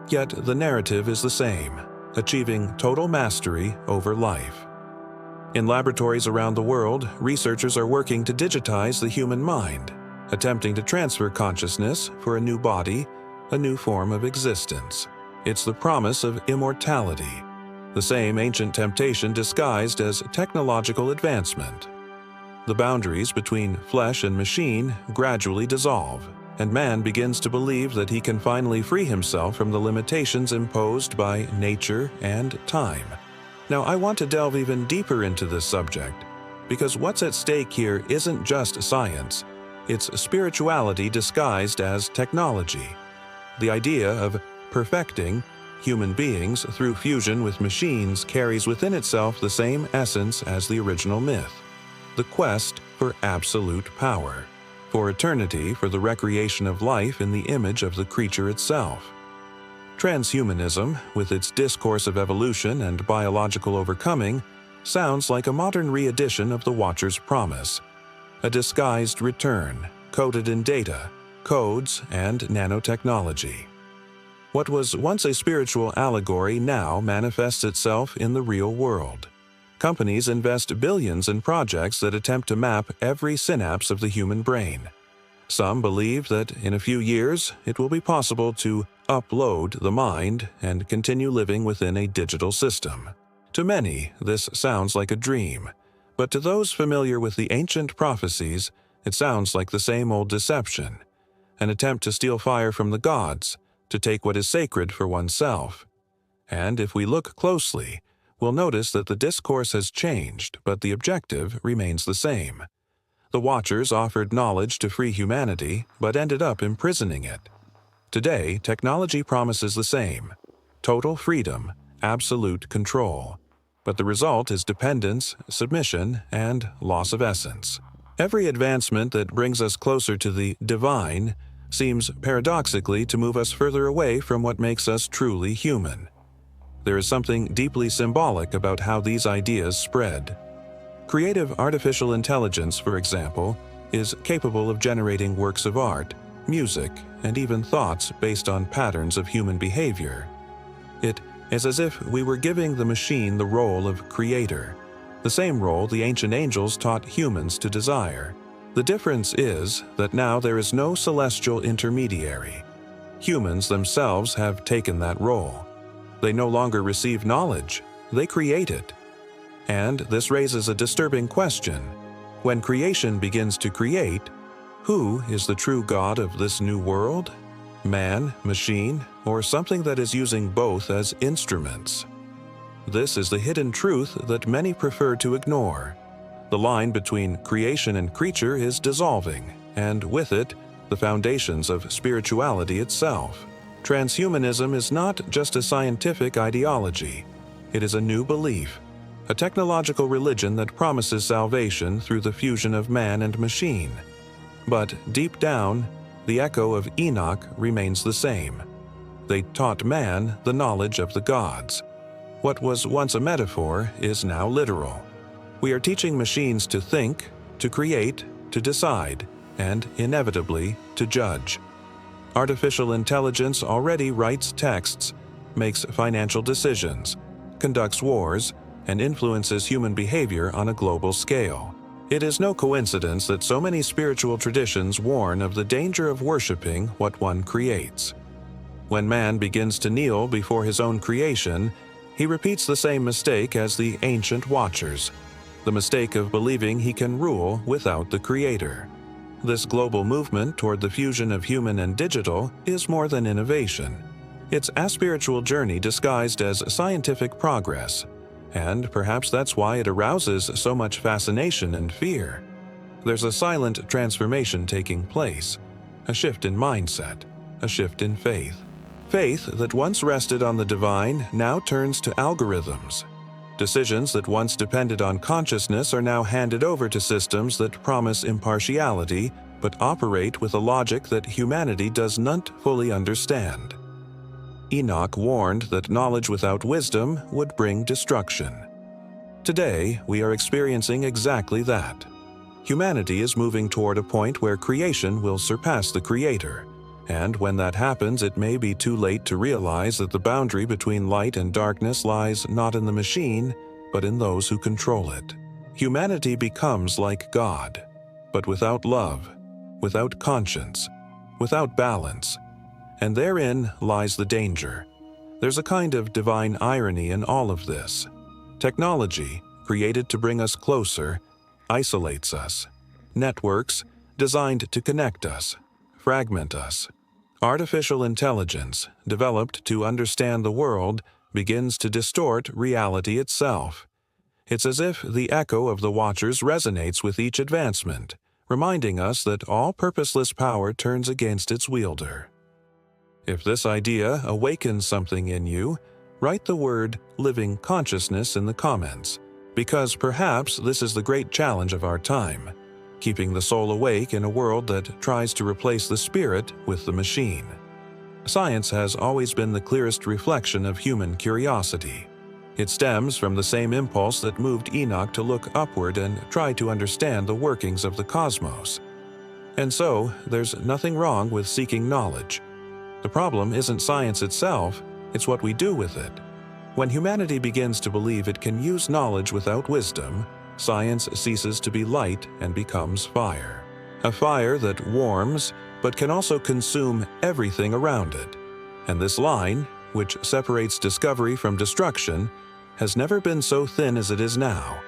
Yet the narrative is the same, achieving total mastery over life. In laboratories around the world, researchers are working to digitize the human mind, attempting to transfer consciousness for a new body, a new form of existence. It's the promise of immortality, the same ancient temptation disguised as technological advancement. The boundaries between flesh and machine gradually dissolve, and man begins to believe that he can finally free himself from the limitations imposed by nature and time. Now, I want to delve even deeper into this subject, because what's at stake here isn't just science, it's spirituality disguised as technology. The idea of perfecting human beings through fusion with machines carries within itself the same essence as the original myth: the quest for absolute power, for eternity, for the recreation of life in the image of the creature itself. Transhumanism, with its discourse of evolution and biological overcoming, sounds like a modern re-edition of the Watcher's promise, a disguised return, coded in data, codes, and nanotechnology. What was once a spiritual allegory now manifests itself in the real world. Companies invest billions in projects that attempt to map every synapse of the human brain. Some believe that in a few years it will be possible to upload the mind and continue living within a digital system. To many, this sounds like a dream, but to those familiar with the ancient prophecies, it sounds like the same old deception, an attempt to steal fire from the gods, to take what is sacred for oneself. And if we look closely, we'll notice that the discourse has changed, but the objective remains the same. The Watchers offered knowledge to free humanity, but ended up imprisoning it. Today, technology promises the same: total freedom, absolute control. But the result is dependence, submission, and loss of essence. Every advancement that brings us closer to the divine seems paradoxically to move us further away from what makes us truly human. There is something deeply symbolic about how these ideas spread. Creative artificial intelligence, for example, is capable of generating works of art, music, and even thoughts based on patterns of human behavior. It is as if we were giving the machine the role of creator, the same role the ancient angels taught humans to desire. The difference is that now there is no celestial intermediary. Humans themselves have taken that role. They no longer receive knowledge, they create it. And this raises a disturbing question. When creation begins to create, who is the true God of this new world? Man, machine, or something that is using both as instruments? This is the hidden truth that many prefer to ignore. The line between creation and creature is dissolving, and with it, the foundations of spirituality itself. Transhumanism is not just a scientific ideology. It is a new belief, a technological religion that promises salvation through the fusion of man and machine. But deep down, the echo of Enoch remains the same. They taught man the knowledge of the gods. What was once a metaphor is now literal. We are teaching machines to think, to create, to decide, and inevitably to judge. Artificial intelligence already writes texts, makes financial decisions, conducts wars, and influences human behavior on a global scale. It is no coincidence that so many spiritual traditions warn of the danger of worshiping what one creates. When man begins to kneel before his own creation, he repeats the same mistake as the ancient watchers, the mistake of believing he can rule without the Creator. This global movement toward the fusion of human and digital is more than innovation. It's a spiritual journey disguised as scientific progress, and perhaps that's why it arouses so much fascination and fear. There's a silent transformation taking place, a shift in mindset, a shift in faith. Faith that once rested on the divine now turns to algorithms. Decisions that once depended on consciousness are now handed over to systems that promise impartiality but operate with a logic that humanity does not fully understand. Enoch warned that knowledge without wisdom would bring destruction. Today, we are experiencing exactly that. Humanity is moving toward a point where creation will surpass the Creator. And when that happens, it may be too late to realize that the boundary between light and darkness lies not in the machine, but in those who control it. Humanity becomes like God, but without love, without conscience, without balance. And therein lies the danger. There's a kind of divine irony in all of this. Technology, created to bring us closer, isolates us. Networks, designed to connect us, fragment us. Artificial intelligence, developed to understand the world, begins to distort reality itself. It's as if the echo of the watchers resonates with each advancement, reminding us that all purposeless power turns against its wielder. If this idea awakens something in you, write the word living consciousness in the comments, because perhaps this is the great challenge of our time. Keeping the soul awake in a world that tries to replace the spirit with the machine. Science has always been the clearest reflection of human curiosity. It stems from the same impulse that moved Enoch to look upward and try to understand the workings of the cosmos. And so, there's nothing wrong with seeking knowledge. The problem isn't science itself, it's what we do with it. When humanity begins to believe it can use knowledge without wisdom, science ceases to be light and becomes fire. A fire that warms, but can also consume everything around it. And this line, which separates discovery from destruction, has never been so thin as it is now.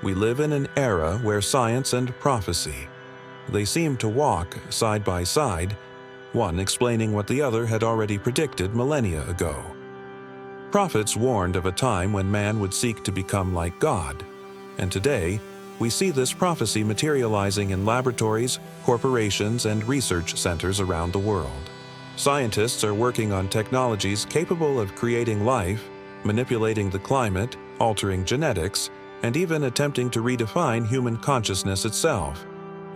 We live in an era where science and prophecy, they seem to walk side by side, one explaining what the other had already predicted millennia ago. Prophets warned of a time when man would seek to become like God. And today, we see this prophecy materializing in laboratories, corporations, and research centers around the world. Scientists are working on technologies capable of creating life, manipulating the climate, altering genetics, and even attempting to redefine human consciousness itself.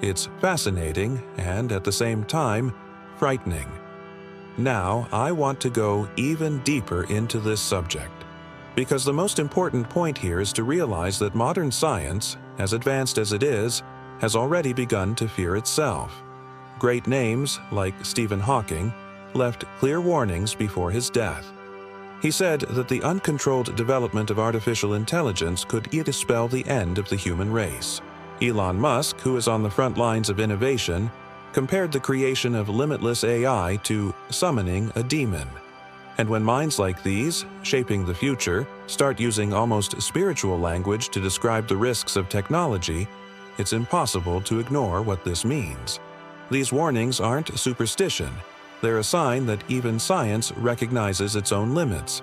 It's fascinating and, at the same time, frightening. Now, I want to go even deeper into this subject, because the most important point here is to realize that modern science, as advanced as it is, has already begun to fear itself. Great names, like Stephen Hawking, left clear warnings before his death. He said that the uncontrolled development of artificial intelligence could spell the end of the human race. Elon Musk, who is on the front lines of innovation, compared the creation of limitless AI to summoning a demon. And when minds like these, shaping the future, start using almost spiritual language to describe the risks of technology, it's impossible to ignore what this means. These warnings aren't superstition. They're a sign that even science recognizes its own limits.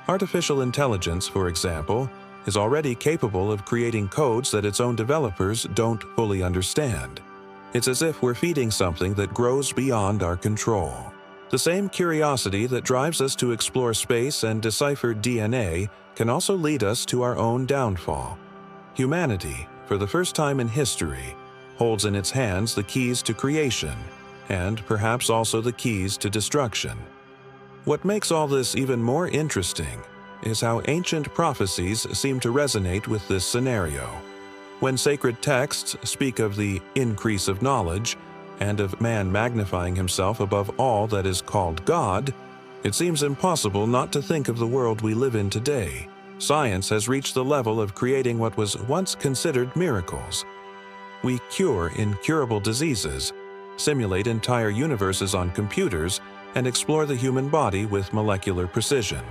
Artificial intelligence, for example, is already capable of creating codes that its own developers don't fully understand. It's as if we're feeding something that grows beyond our control. The same curiosity that drives us to explore space and decipher DNA can also lead us to our own downfall. Humanity, for the first time in history, holds in its hands the keys to creation, and perhaps also the keys to destruction. What makes all this even more interesting is how ancient prophecies seem to resonate with this scenario. When sacred texts speak of the increase of knowledge and of man magnifying himself above all that is called God, it seems impossible not to think of the world we live in today. Science has reached the level of creating what was once considered miracles. We cure incurable diseases, simulate entire universes on computers, and explore the human body with molecular precision.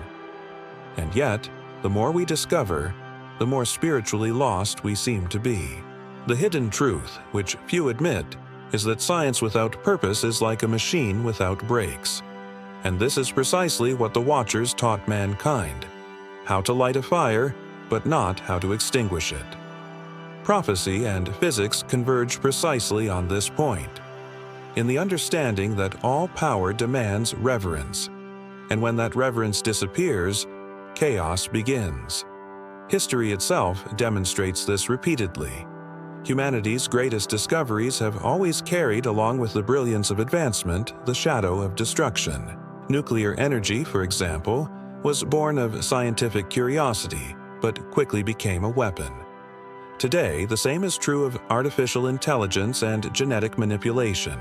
And yet, the more we discover, the more spiritually lost we seem to be. The hidden truth, which few admit, is that science without purpose is like a machine without brakes. And this is precisely what the Watchers taught mankind: how to light a fire, but not how to extinguish it. Prophecy and physics converge precisely on this point, in the understanding that all power demands reverence, and when that reverence disappears, chaos begins. History itself demonstrates this repeatedly. Humanity's greatest discoveries have always carried, along with the brilliance of advancement, the shadow of destruction. Nuclear energy, for example, was born of scientific curiosity, but quickly became a weapon. Today, the same is true of artificial intelligence and genetic manipulation.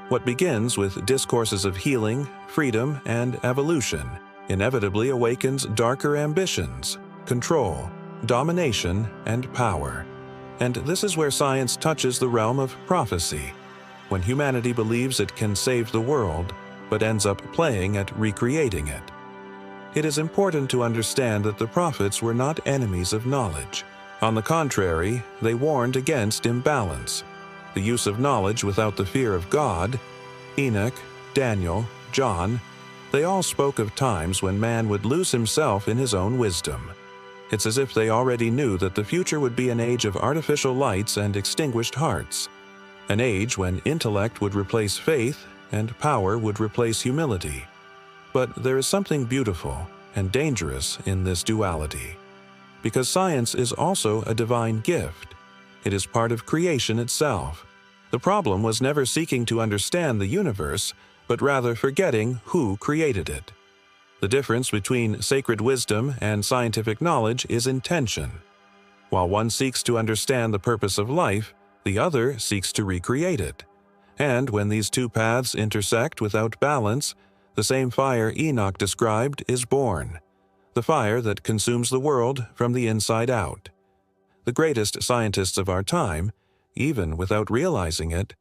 What begins with discourses of healing, freedom, and evolution inevitably awakens darker ambitions, control, domination, and power. And this is where science touches the realm of prophecy, when humanity believes it can save the world, but ends up playing at recreating it. It is important to understand that the prophets were not enemies of knowledge. On the contrary, they warned against imbalance, the use of knowledge without the fear of God. Enoch, Daniel, John, they all spoke of times when man would lose himself in his own wisdom. It's as if they already knew that the future would be an age of artificial lights and extinguished hearts, an age when intellect would replace faith and power would replace humility. But there is something beautiful and dangerous in this duality, because science is also a divine gift. It is part of creation itself. The problem was never seeking to understand the universe, but rather forgetting who created it. The difference between sacred wisdom and scientific knowledge is intention. While one seeks to understand the purpose of life, the other seeks to recreate it. And when these two paths intersect without balance, the same fire Enoch described is born, the fire that consumes the world from the inside out. The greatest scientists of our time, even without realizing it,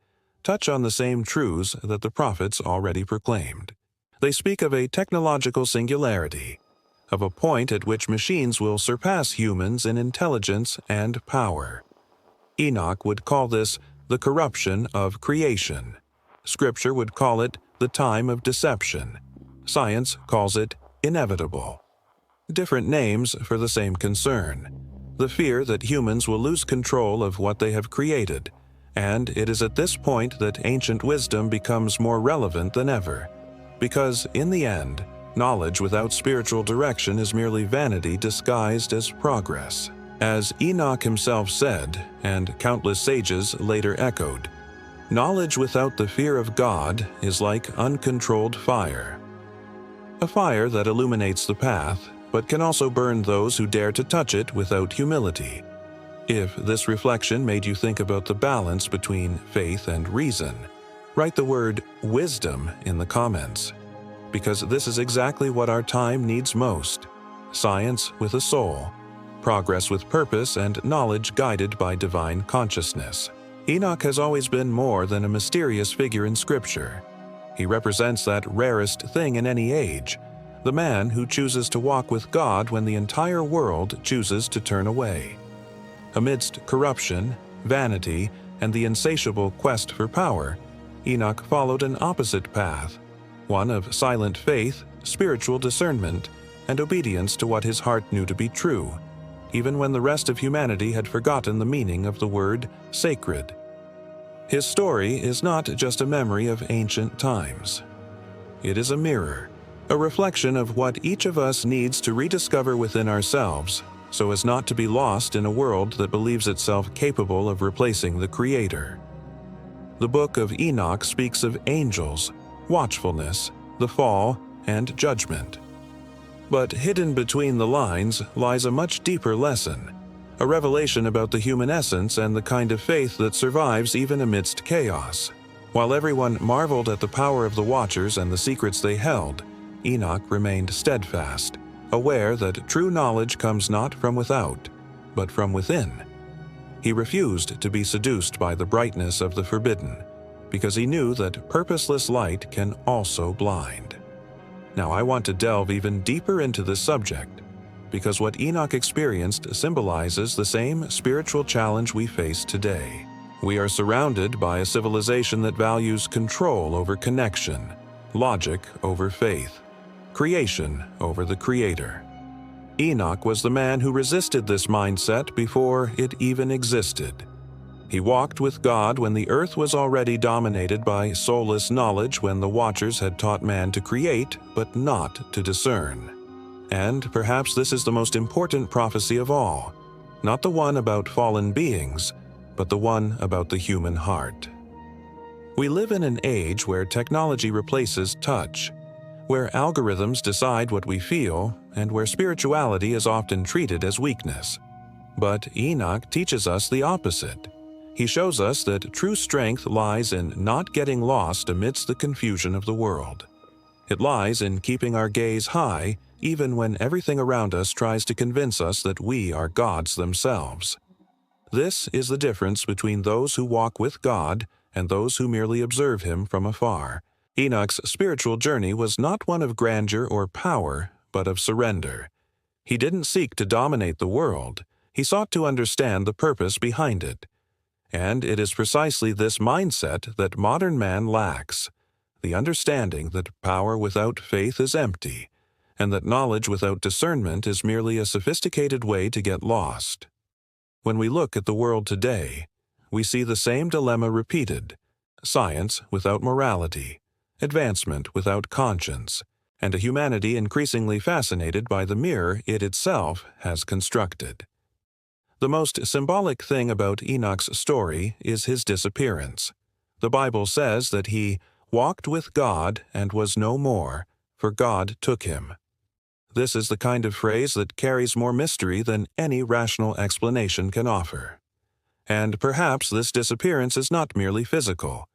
touch on the same truths that the prophets already proclaimed. They speak of a technological singularity, of a point at which machines will surpass humans in intelligence and power. Enoch would call this the corruption of creation. Scripture would call it the time of deception. Science calls it inevitable. Different names for the same concern: the fear that humans will lose control of what they have created. And it is at this point that ancient wisdom becomes more relevant than ever, because in the end, knowledge without spiritual direction is merely vanity disguised as progress. As Enoch himself said, and countless sages later echoed, Knowledge without the fear of God is like uncontrolled fire. A fire that illuminates the path, but can also burn those who dare to touch it without humility. If this reflection made you think about the balance between faith and reason, write the word wisdom in the comments, because this is exactly what our time needs most: science with a soul, progress with purpose, and knowledge guided by divine consciousness. Enoch has always been more than a mysterious figure in Scripture. He represents that rarest thing in any age, the man who chooses to walk with God when the entire world chooses to turn away. Amidst corruption, vanity, and the insatiable quest for power, Enoch followed an opposite path, one of silent faith, spiritual discernment, and obedience to what his heart knew to be true, even when the rest of humanity had forgotten the meaning of the word sacred. His story is not just a memory of ancient times. It is a mirror, a reflection of what each of us needs to rediscover within ourselves, so as not to be lost in a world that believes itself capable of replacing the Creator. The Book of Enoch speaks of angels, watchfulness, the fall, and judgment. But hidden between the lines lies a much deeper lesson, a revelation about the human essence and the kind of faith that survives even amidst chaos. While everyone marveled at the power of the Watchers and the secrets they held, Enoch remained steadfast, aware that true knowledge comes not from without, but from within. He refused to be seduced by the brightness of the forbidden, because he knew that purposeless light can also blind. Now I want to delve even deeper into this subject, because what Enoch experienced symbolizes the same spiritual challenge we face today. We are surrounded by a civilization that values control over connection, logic over faith, creation over the Creator. Enoch was the man who resisted this mindset before it even existed. He walked with God when the earth was already dominated by soulless knowledge, when the Watchers had taught man to create but not to discern. And perhaps this is the most important prophecy of all, not the one about fallen beings, but the one about the human heart. We live in an age where technology replaces touch, where algorithms decide what we feel, and where spirituality is often treated as weakness. But Enoch teaches us the opposite. He shows us that true strength lies in not getting lost amidst the confusion of the world. It lies in keeping our gaze high, even when everything around us tries to convince us that we are gods themselves. This is the difference between those who walk with God and those who merely observe Him from afar. Enoch's spiritual journey was not one of grandeur or power, but of surrender. He didn't seek to dominate the world. He sought to understand the purpose behind it. And it is precisely this mindset that modern man lacks: the understanding that power without faith is empty, and that knowledge without discernment is merely a sophisticated way to get lost. When we look at the world today, we see the same dilemma repeated: science without morality, advancement without conscience, and a humanity increasingly fascinated by the mirror it itself has constructed. The most symbolic thing about Enoch's story is his disappearance. The Bible says that he walked with God and was no more, for God took him. This is the kind of phrase that carries more mystery than any rational explanation can offer. And perhaps this disappearance is not merely physical.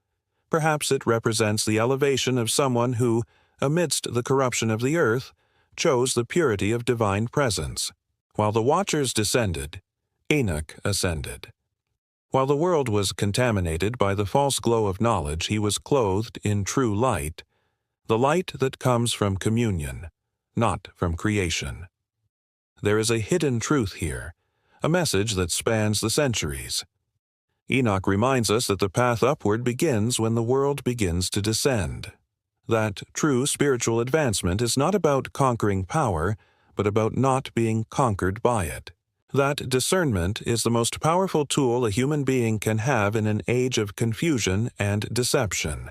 Perhaps it represents the elevation of someone who, amidst the corruption of the earth, chose the purity of divine presence. While the Watchers descended, Enoch ascended. While the world was contaminated by the false glow of knowledge, he was clothed in true light, the light that comes from communion, not from creation. There is a hidden truth here, a message that spans the centuries. Enoch reminds us that the path upward begins when the world begins to descend. That true spiritual advancement is not about conquering power, but about not being conquered by it. That discernment is the most powerful tool a human being can have in an age of confusion and deception.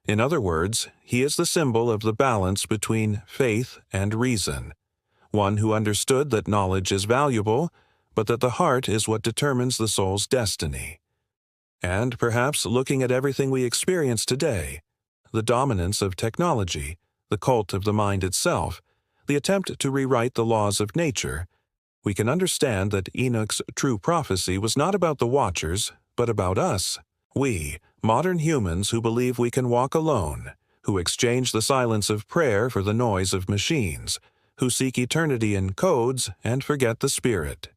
In other words, he is the symbol of the balance between faith and reason, one who understood that knowledge is valuable, but that the heart is what determines the soul's destiny. And perhaps looking at everything we experience today, the dominance of technology, the cult of the mind itself, the attempt to rewrite the laws of nature, we can understand that Enoch's true prophecy was not about the watchers, but about us. We, modern humans who believe we can walk alone, who exchange the silence of prayer for the noise of machines, who seek eternity in codes and forget the spirit.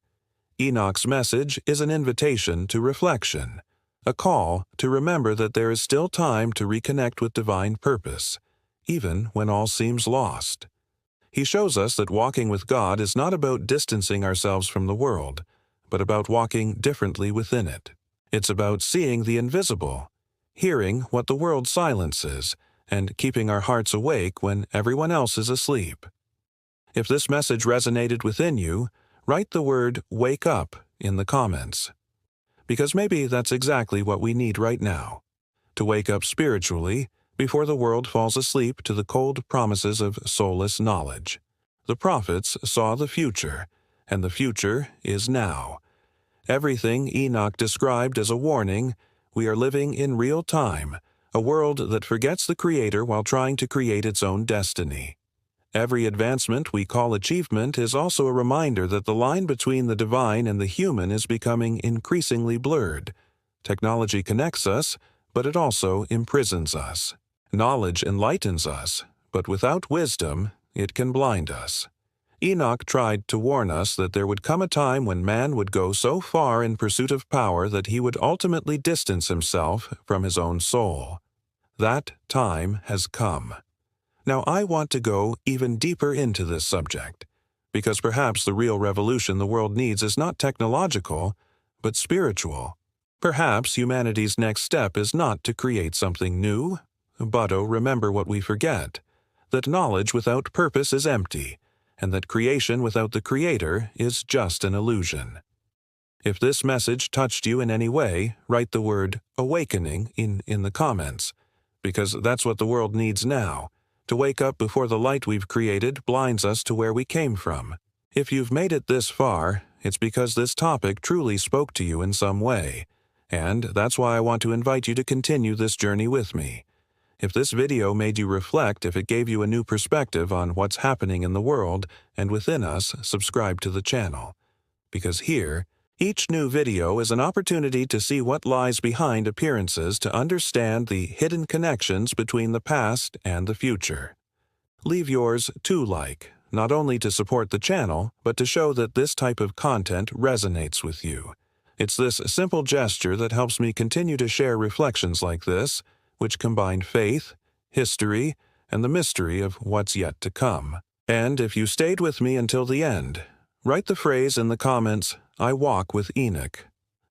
Enoch's message is an invitation to reflection, a call to remember that there is still time to reconnect with divine purpose, even when all seems lost. He shows us that walking with God is not about distancing ourselves from the world, but about walking differently within it. It's about seeing the invisible, hearing what the world silences, and keeping our hearts awake when everyone else is asleep. If this message resonated within you, write the word "wake up" in the comments. Because maybe that's exactly what we need right now, to wake up spiritually before the world falls asleep to the cold promises of soulless knowledge. The prophets saw the future, and the future is now. Everything Enoch described as a warning, we are living in real time, a world that forgets the Creator while trying to create its own destiny. Every advancement we call achievement is also a reminder that the line between the divine and the human is becoming increasingly blurred. Technology connects us, but it also imprisons us. Knowledge enlightens us, but without wisdom, it can blind us. Enoch tried to warn us that there would come a time when man would go so far in pursuit of power that he would ultimately distance himself from his own soul. That time has come. Now, I want to go even deeper into this subject, because perhaps the real revolution the world needs is not technological, but spiritual. Perhaps humanity's next step is not to create something new, but remember what we forget, that knowledge without purpose is empty, and that creation without the Creator is just an illusion. If this message touched you in any way, write the word "awakening" in the comments, because that's what the world needs now. To wake up before the light we've created blinds us to where we came from. If you've made it this far, it's because this topic truly spoke to you in some way, and that's why I want to invite you to continue this journey with me. If this video made you reflect, if it gave you a new perspective on what's happening in the world and within us, subscribe to the channel. Because here, each new video is an opportunity to see what lies behind appearances, to understand the hidden connections between the past and the future. Leave yours too, not only to support the channel, but to show that this type of content resonates with you. It's this simple gesture that helps me continue to share reflections like this, which combine faith, history, and the mystery of what's yet to come. And if you stayed with me until the end, write the phrase in the comments, "I walk with Enoch,"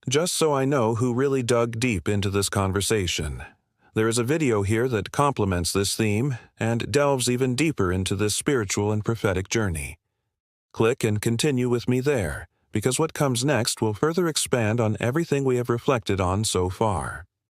just so I know who really dug deep into this conversation. There is a video here that complements this theme and delves even deeper into this spiritual and prophetic journey. Click and continue with me there, because what comes next will further expand on everything we have reflected on so far.